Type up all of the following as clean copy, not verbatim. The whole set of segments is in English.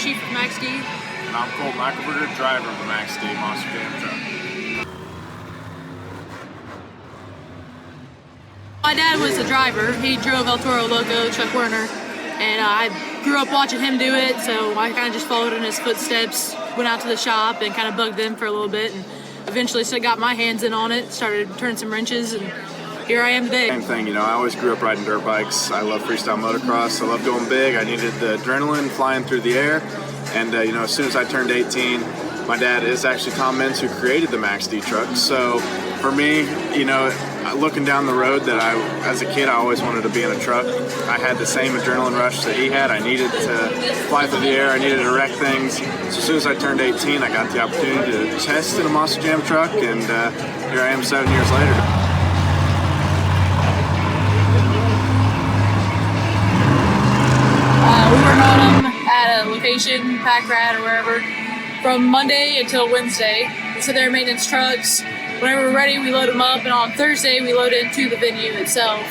Chief of Max D. And I'm Cole Michelberger, driver of the Max D Monster Jam truck. My dad was the driver. He drove El Toro Loco, Chuck Werner, and I grew up watching him do it, so I kind of just followed in his footsteps, went out to the shop and kind of bugged them for a little bit, and eventually got my hands in on it, started turning some wrenches, and here I am today. Same thing, I always grew up riding dirt bikes. I love freestyle motocross. I love going big. I needed the adrenaline flying through the air, and as soon as I turned 18, my dad is actually Tom Mintz, who created the Max D truck. So for me, looking down the road that as a kid, I always wanted to be in a truck. I had the same adrenaline rush that he had. I needed to fly through the air. I needed to wreck things. So as soon as I turned 18, I got the opportunity to test in a Monster Jam truck, and here I am 7 years later. We work on them at a location, Pack Rat or wherever, from Monday until Wednesday. We sit there in maintenance trucks. Whenever we're ready, we load them up, and on Thursday, we load into the venue itself.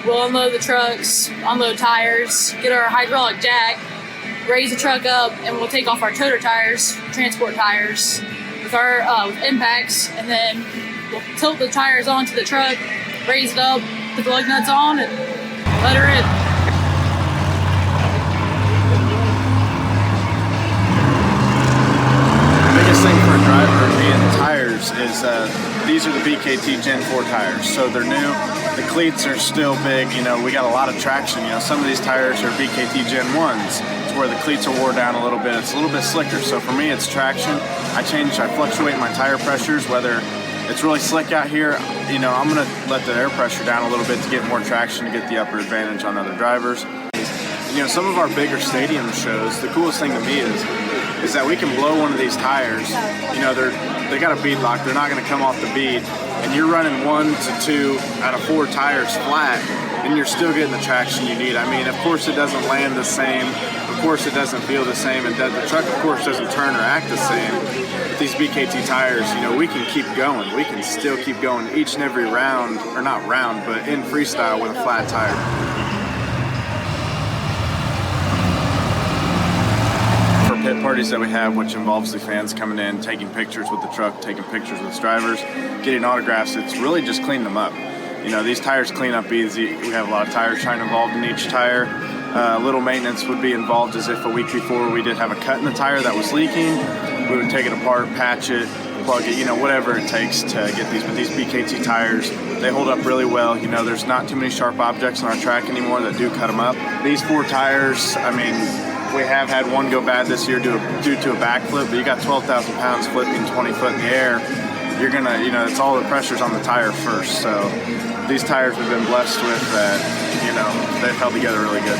We'll unload the trucks, unload tires, get our hydraulic jack, raise the truck up, and we'll take off our toter tires, transport tires, with our impacts, and then we'll tilt the tires onto the truck, raise it up, put the lug nuts on, and let her in. Thing for a driver being tires is these are the BKT Gen 4 tires, so they're new. The cleats are still big. We got a lot of traction. Some of these tires are BKT Gen 1s. It's where the cleats are wore down a little bit. It's a little bit slicker. So for me, it's traction. I fluctuate my tire pressures. Whether it's really slick out here, I'm gonna let the air pressure down a little bit to get more traction, to get the upper advantage on other drivers. Some of our bigger stadium shows, the coolest thing to me is that we can blow one of these tires. They got a bead lock, they're not gonna come off the bead, and you're running 1 to 2 out of 4 tires flat, and you're still getting the traction you need. Of course it doesn't land the same, of course it doesn't feel the same, and the truck of course doesn't turn or act the same. But these BKT tires, we can keep going. We can still keep going each and every round, or not round, but in freestyle with a flat tire. Pit parties that we have, which involves the fans coming in, taking pictures with the truck, taking pictures with drivers, getting autographs. It's really just cleaning them up. These tires clean up easy. We have a lot of tire shine involved in each tire. Little maintenance would be involved, as if a week before we did have a cut in the tire that was leaking. We would take it apart, patch it, plug it, whatever it takes to get these. But these BKT tires, they hold up really well. There's not too many sharp objects on our track anymore that do cut them up. These 4 tires, we have had one go bad this year due to a backflip, but you got 12,000 pounds flipping 20 foot in the air. You're gonna, it's all the pressure's on the tire first. So these tires we've been blessed with that, they've held together really good.